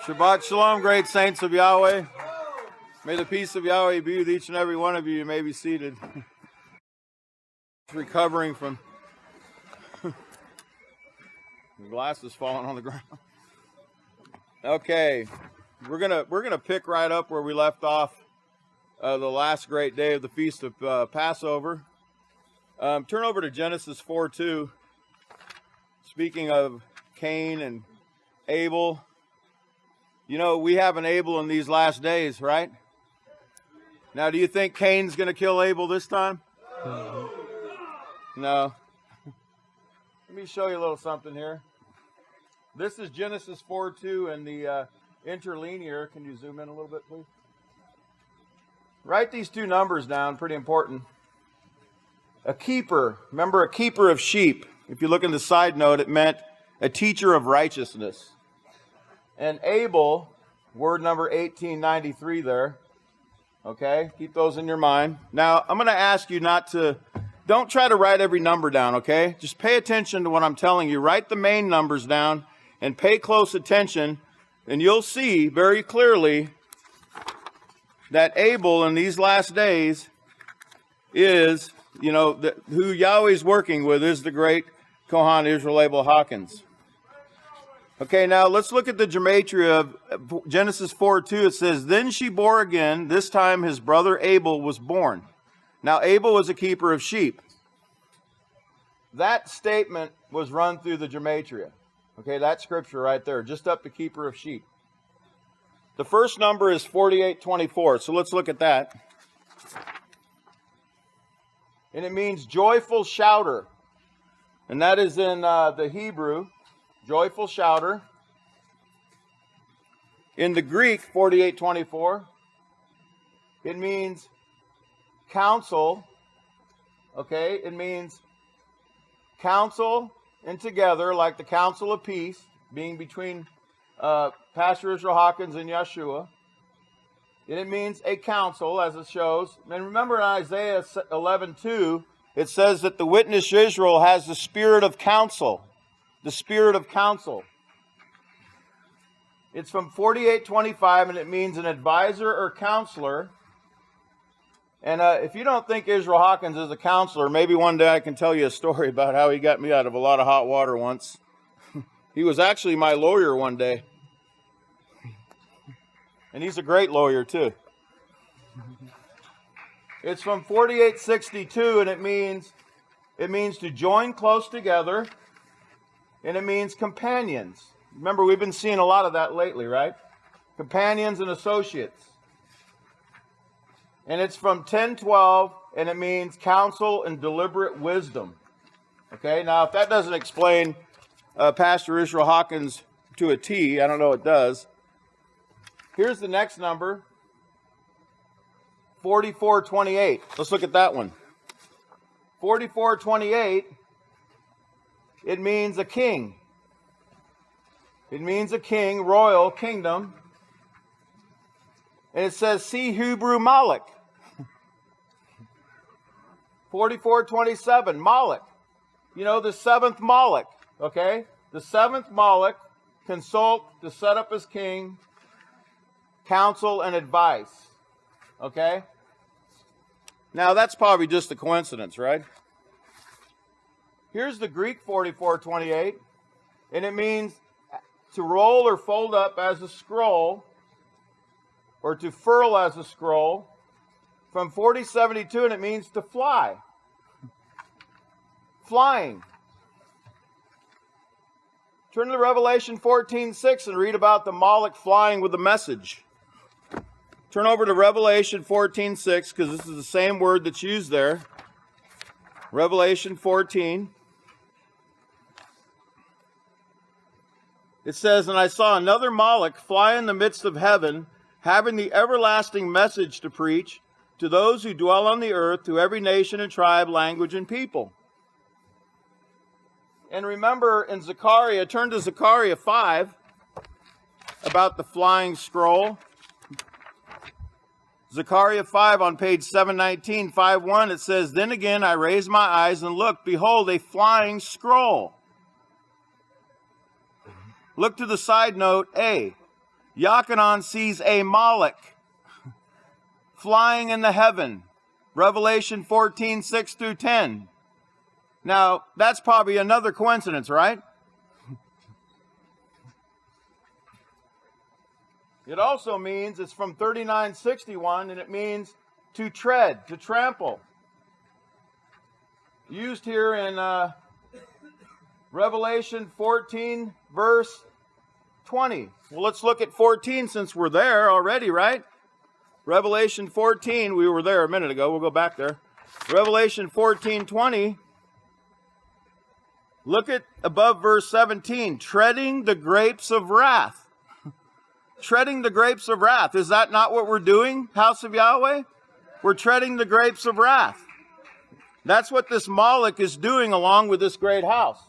Shabbat Shalom, great saints of Yahweh. May the peace of Yahweh be with each and every one of you. You may be seated. Recovering from the glasses falling on the ground. Okay, we're gonna pick right up where we left off the last great day of the feast of Passover. Turn over to Genesis 4:2. Speaking of Cain and Abel, you know, we have an Abel in these last days, right? Now, do you think Cain's going to kill Abel this time? No. Let me show you a little something here. This is Genesis 4:2 and the interlinear. Can you zoom in a little bit, please? Write these two numbers down, pretty important. A keeper, remember a keeper of sheep. If you look in the side note, it meant a teacher of righteousness. And Abel, word number 1893 there. Okay, keep those in your mind. Now, I'm going to ask you don't try to write every number down, okay? Just pay attention to what I'm telling you. Write the main numbers down and pay close attention, and you'll see very clearly that Abel in these last days is, you know, who Yahweh's working with is the great Kohan Israel Abel Hawkins. Okay, now let's look at the gematria of Genesis 4:2. It says, "Then she bore again. This time his brother Abel was born." Now, Abel was a keeper of sheep. That statement was run through the gematria. Okay, that scripture right there, just up to keeper of sheep. The first number is 4824, so let's look at that. And it means joyful shouter. And that is in the Hebrew, joyful shouter. In the Greek, 4824, it means counsel. Okay, it means counsel and together, like the counsel of peace, being between Pastor Israel Hawkins and Yeshua. And it means a counsel, as it shows. And remember in Isaiah 11:2, it says that the witness Israel has the spirit of counsel. The spirit of counsel. It's from 4825, and it means an advisor or counselor. And if you don't think Israel Hawkins is a counselor, maybe one day I can tell you a story about how he got me out of a lot of hot water once. He was actually my lawyer one day. And he's a great lawyer, too. It's from 4862, and it means to join close together, and it means companions. Remember, we've been seeing a lot of that lately, right? Companions and associates. And it's from 1012, and it means counsel and deliberate wisdom. Okay, now if that doesn't explain Pastor Israel Hawkins to a T, I don't know what does. Here's the next number, 4428. Let's look at that one. 4428, it means a king. It means a king, royal kingdom. And it says, see Hebrew Malak. 4427, Malak. You know, the seventh Malak, okay? The seventh Malak, consult to set up as king, counsel and advice, okay? Now, that's probably just a coincidence, right? Here's the Greek 4428, and it means to roll or fold up as a scroll, or to furl as a scroll, from 4072, and it means to fly. Flying. Turn to Revelation 14:6 and read about the Malak flying with a message. Turn over to Revelation 14:6, because this is the same word that's used there. Revelation 14. It says, "And I saw another Malak fly in the midst of heaven, having the everlasting message to preach to those who dwell on the earth, to every nation and tribe, language, and people." And remember in Zechariah, turn to Zechariah 5, about the flying scroll. Zechariah 5 on page 719, 5:1, it says, "Then again I raised my eyes and looked, behold, a flying scroll." Look to the side note A. Yochanan sees a Malak flying in the heaven. Revelation 14, 6 through 10. Now, that's probably another coincidence, right? It also means, it's from 3961, and it means to tread, to trample. Used here in Revelation 14, verse 20. Well, let's look at 14 since we're there already, right? Revelation 14, we were there a minute ago. We'll go back there. Revelation 14, 20. Look at above verse 17. Treading the grapes of wrath. Treading the grapes of wrath. Is that not what we're doing, House of Yahweh? We're treading the grapes of wrath. That's what this Malak is doing along with this great house.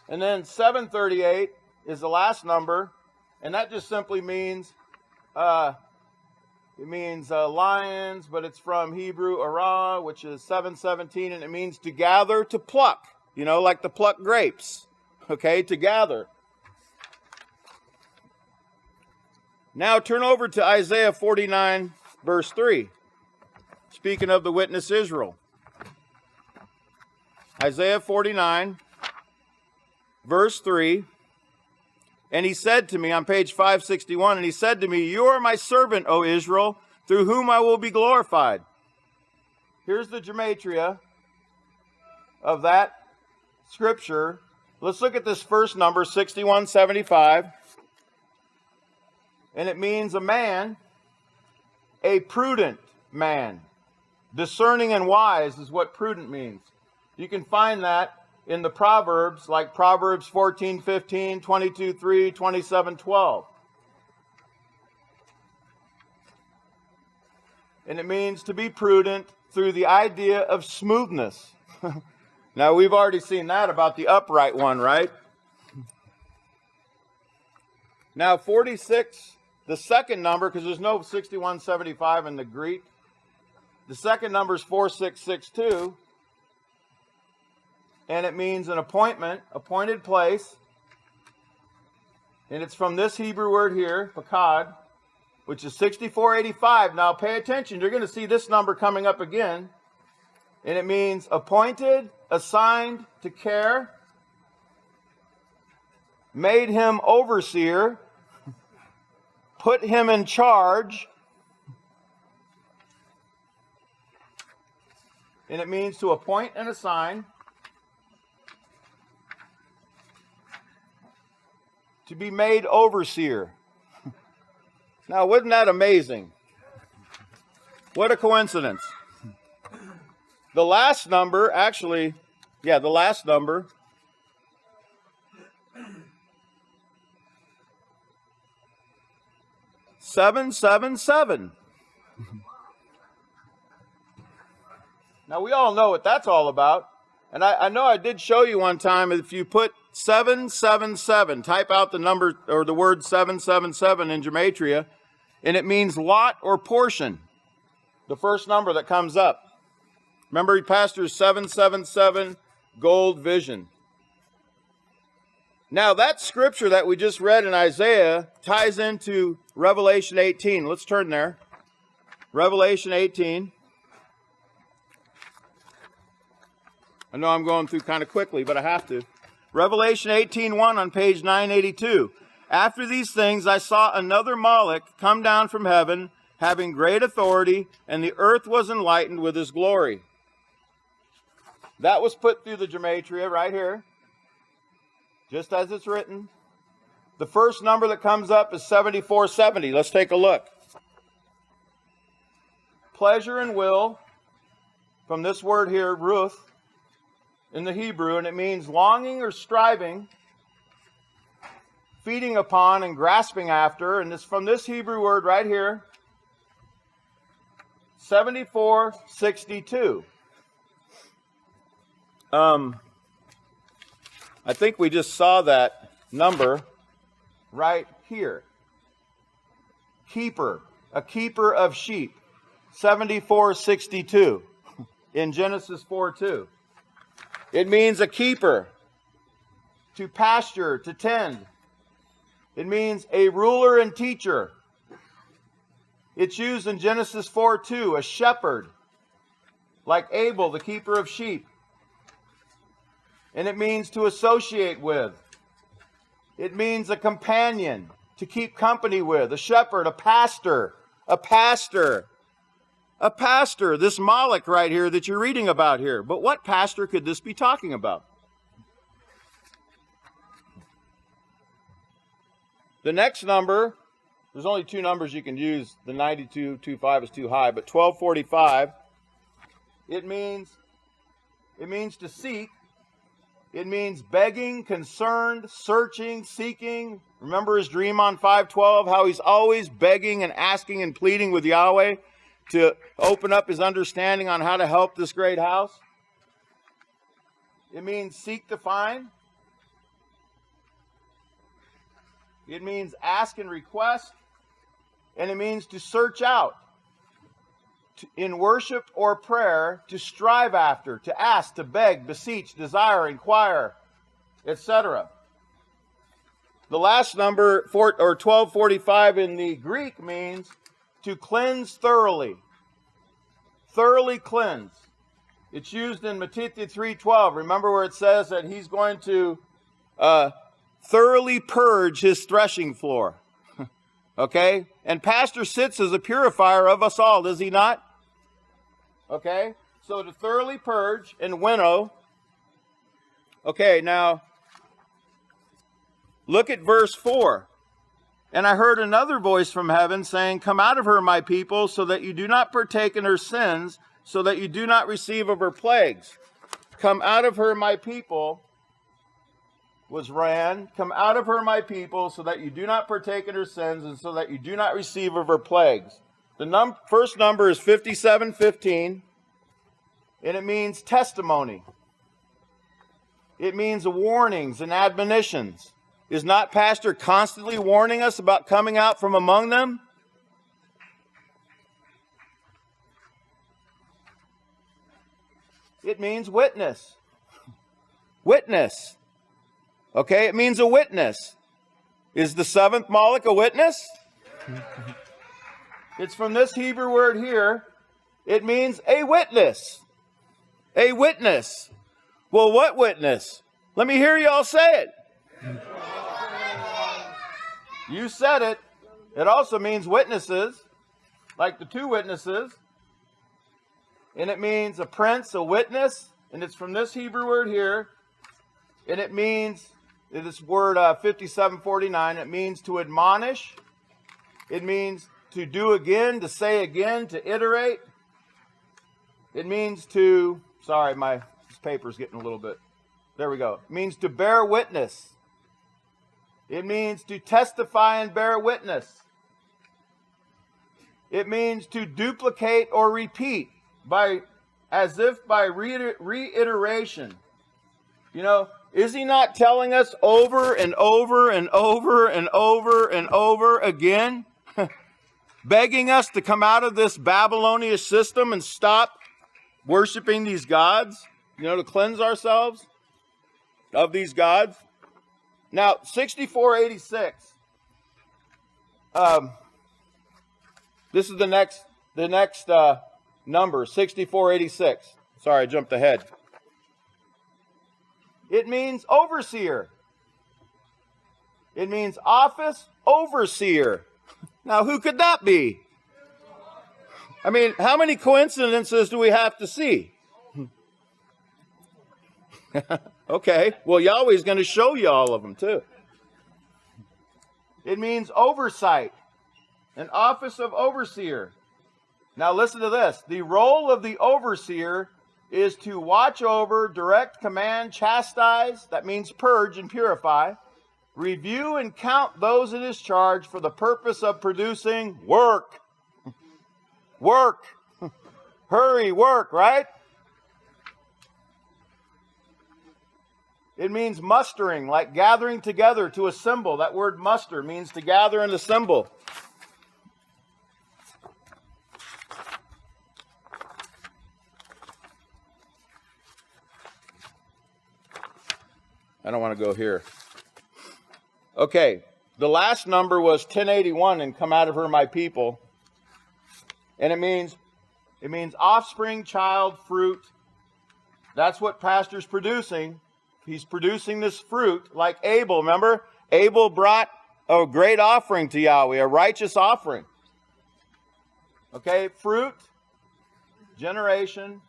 And then 738 is the last number, and that just simply means, lions, but it's from Hebrew arah, which is 717, and it means to gather, to pluck. You know, like to pluck grapes. Okay, to gather. Now turn over to Isaiah 49, verse 3. Speaking of the witness Israel. Isaiah 49, verse 3. And he said to me, on page 561, and he said to me, you are my servant, O Israel, through whom I will be glorified. Here's the gematria of that scripture. Let's look at this first number, 6175. And it means a man, a prudent man. Discerning and wise is what prudent means. You can find that in the Proverbs, like Proverbs 14:15, 22:3, 27:12. And it means to be prudent through the idea of smoothness. Now, we've already seen that about the upright one, right? Now, 46, the second number, because there's no 6175 in the Greek. The second number is 4662. And it means an appointment, appointed place. And it's from this Hebrew word here, pakad, which is 6485. Now pay attention, you're going to see this number coming up again. And it means appointed, assigned to care, made him overseer, put him in charge. And it means to appoint and assign. To be made overseer. Now, wasn't that amazing? What a coincidence. The last number, actually, the last number, seven, 7. Now, we all know what that's all about. And I know I did show you one time, if you put 777, type out the number or the word 777 in gematria, and it means lot or portion. The first number that comes up. Remember, Pastor's 777, gold vision. Now, that scripture that we just read in Isaiah ties into Revelation 18. Let's turn there. Revelation 18. I know I'm going through kind of quickly, but I have to. Revelation 18:1 on page 982. After these things I saw another Malak come down from heaven, having great authority, and the earth was enlightened with his glory. That was put through the gematria right here, just as it's written. The first number that comes up is 7470. Let's take a look. Pleasure and will, from this word here, ruth, in the Hebrew, and it means longing or striving, feeding upon and grasping after, and it's from this Hebrew word right here, 7462. I think we just saw that number right here. Keeper, a keeper of sheep, 7462 in Genesis 4:2. It means a keeper, to pasture, to tend. It means a ruler and teacher. It's used in Genesis 4:2, a shepherd, like Abel, the keeper of sheep. And it means to associate with. It means a companion, to keep company with, a shepherd, a pastor, a pastor. A pastor, this Malak right here that you're reading about here. But what pastor could this be talking about? The next number, there's only two numbers you can use. The 92.25 is too high, but 1245, it means to seek. It means begging, concerned, searching, seeking. Remember his dream on 5:12, how he's always begging and asking and pleading with Yahweh to open up his understanding on how to help this great house. It means seek to find. It means ask and request. And it means to search out. In worship or prayer, to strive after, to ask, to beg, beseech, desire, inquire, etc. The last number, 1245 in the Greek, means to cleanse thoroughly. Thoroughly cleanse. It's used in Medikill 3:12. Remember where it says that he's going to thoroughly purge his threshing floor. Okay? And Pastor sits as a purifier of us all, does he not? Okay? So to thoroughly purge and winnow. Okay, now look at verse 4. And I heard another voice from heaven saying, "Come out of her, my people, so that you do not partake in her sins, so that you do not receive of her plagues." Come out of her, my people, was ran. Come out of her, my people, so that you do not partake in her sins, and so that you do not receive of her plagues. The first number is 5715, and it means testimony. It means warnings and admonitions. Is not Pastor constantly warning us about coming out from among them? It means witness. Witness. Okay, it means a witness. Is the seventh Malak a witness? It's from this Hebrew word here. It means a witness. A witness. Well, what witness? Let me hear y'all say it. You said it. It also means witnesses, like the two witnesses. And it means a prince, a witness. And it's from this Hebrew word here. And it means, this word 5749, it means to admonish. It means to do again, to say again, to iterate. It means to, sorry, this paper's getting a little bit, there we go. It means to bear witness. It means to testify and bear witness. It means to duplicate or repeat as if by reiteration. You know, is he not telling us over and over and over and over and over again, begging us to come out of this Babylonian system and stop worshiping these gods, to cleanse ourselves of these gods? Now, 6486. This is the next number, 6486. Sorry, I jumped ahead. It means overseer. It means office overseer. Now, who could that be? I mean, how many coincidences do we have to see? Okay, well, Yahweh's going to show you all of them, too. It means oversight, an office of overseer. Now, listen to this. The role of the overseer is to watch over, direct, command, chastise, that means purge and purify, review and count those in his charge for the purpose of producing work. Work. Hurry, work, right? It means mustering, like gathering together to assemble. That word muster means to gather and assemble. I don't want to go here. Okay, The last number was 1081, and come out of her, my people. And it means offspring, child, fruit. That's what pastor's producing. He's producing this fruit like Abel. Remember? Abel brought a great offering to Yahweh, a righteous offering. Okay, fruit, generation,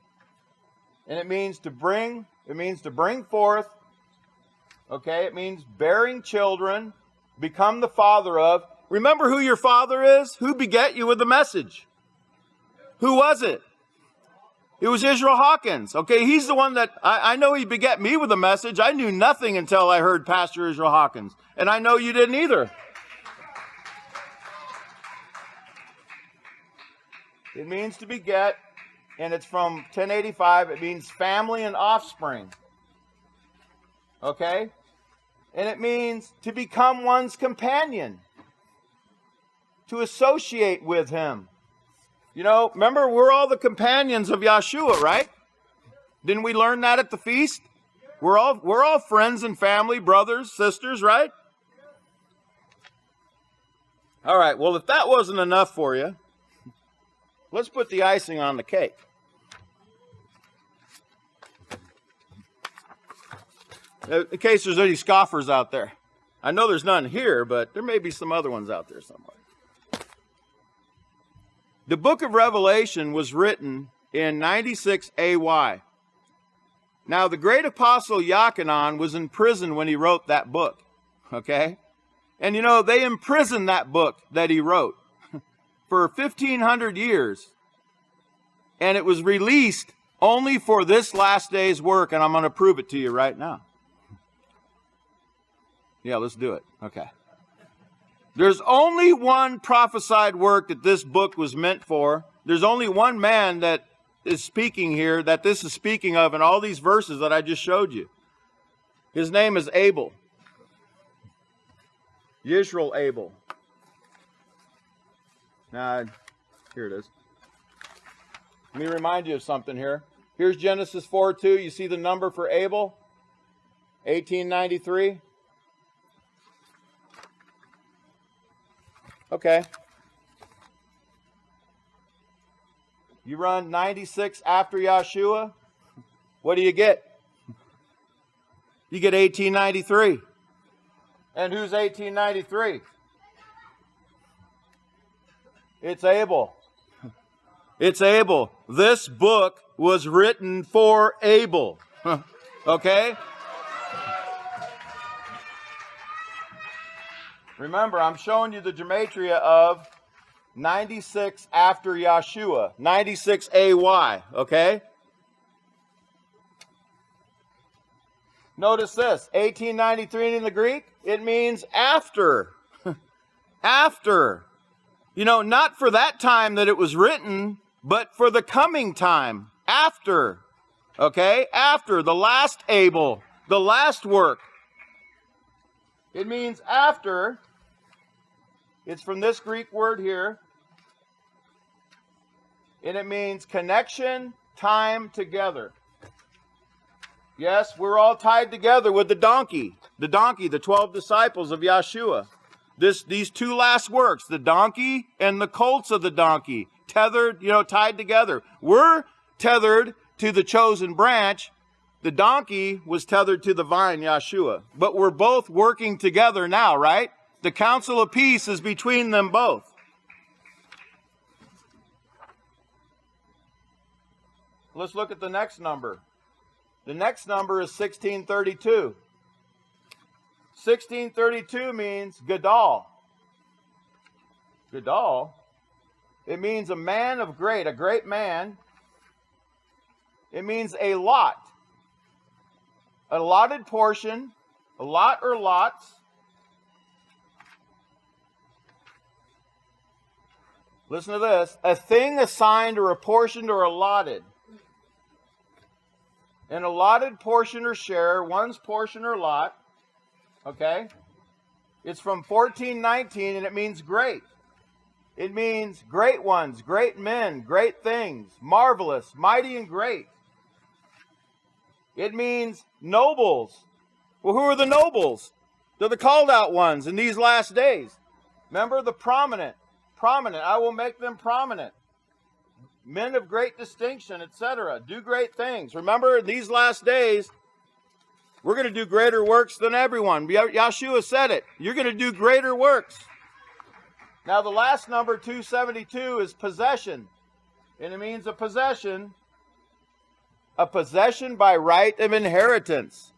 and it means to bring forth. Okay, it means bearing children, become the father of. Remember who your father is? Who beget you with the message? Who was it? It was Israel Hawkins. Okay, he's the one that, I know he beget me with a message. I knew nothing until I heard Pastor Israel Hawkins. And I know you didn't either. It means to beget, and it's from 1085. It means family and offspring. Okay? And it means to become one's companion. To associate with him. You know, remember, we're all the companions of Yahshua, right? Didn't we learn that at the feast? We're all friends and family, brothers, sisters, right? All right, well, if that wasn't enough for you, let's put the icing on the cake. In case there's any scoffers out there. I know there's none here, but there may be some other ones out there somewhere. The book of Revelation was written in 96 AY. Now, the great apostle Yochanan was in prison when he wrote that book, okay? And, you know, they imprisoned that book that he wrote for 1,500 years. And it was released only for this last day's work, and I'm going to prove it to you right now. Yeah, let's do it. Okay. There's only one prophesied work that this book was meant for. There's only one man that is speaking here, that this is speaking of in all these verses that I just showed you. His name is Abel. Yisrael Abel. Now, here it is. Let me remind you of something here. Here's Genesis 4:2. You see the number for Abel? 1893. Okay. You run 96 after Yahshua, what do you get? You get 1893. And who's 1893? It's Abel. It's Abel. This book was written for Abel. Okay? Remember, I'm showing you the gematria of 96 after Yahshua. 96 AY, okay? Notice this, 1893 in the Greek, it means after. After. You know, not for that time that it was written, but for the coming time. After. Okay? After. The last Abel. The last work. It means after. It's from this Greek word here. And it means connection, time, together. Yes, we're all tied together with the donkey. The donkey, the 12 disciples of Yahshua. These two last works, the donkey and the colts of the donkey, tethered, tied together. We're tethered to the chosen branch. The donkey was tethered to the vine, Yahshua. But we're both working together now, right? The counsel of peace is between them both. Let's look at the next number. The next number is 1632. 1632 means Gadol. Gadol? It means a man of great, a great man. It means a lot. A allotted portion, a lot or lots. Listen to this. A thing assigned or apportioned or allotted. An allotted portion or share, one's portion or lot. Okay? It's from 1419 and it means great. It means great ones, great men, great things, marvelous, mighty and great. It means nobles. Well, who are the nobles? to the called out ones in these last days. Remember the prominent. I will make them prominent. Men of great distinction, etc. Do great things. Remember, in these last days, we're going to do greater works than everyone. Yeshua said it. You're going to do greater works. Now, the last number, 272, is possession. And it means a possession by right of inheritance.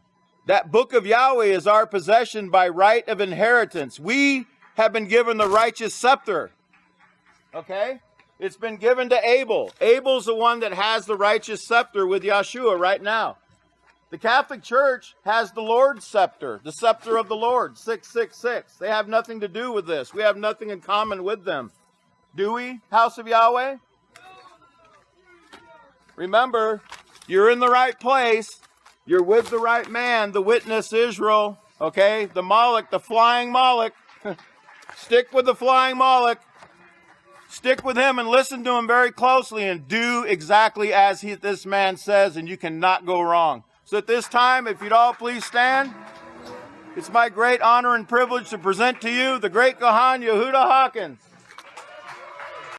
That book of Yahweh is our possession by right of inheritance. We have been given the righteous scepter. Okay? It's been given to Abel. Abel's the one that has the righteous scepter with Yeshua right now. The Catholic Church has the Lord's scepter, the scepter of the Lord, 666. They have nothing to do with this. We have nothing in common with them. Do we, House of Yahweh? Remember, you're in the right place. You're with the right man, the witness Israel. Okay? The Malak, the Flying Malak. Stick with the Flying Malak. Stick with him and listen to him very closely and do exactly as this man says, and you cannot go wrong. So at this time, if you'd all please stand, it's my great honor and privilege to present to you the great Kohan Yehuda Hawkins.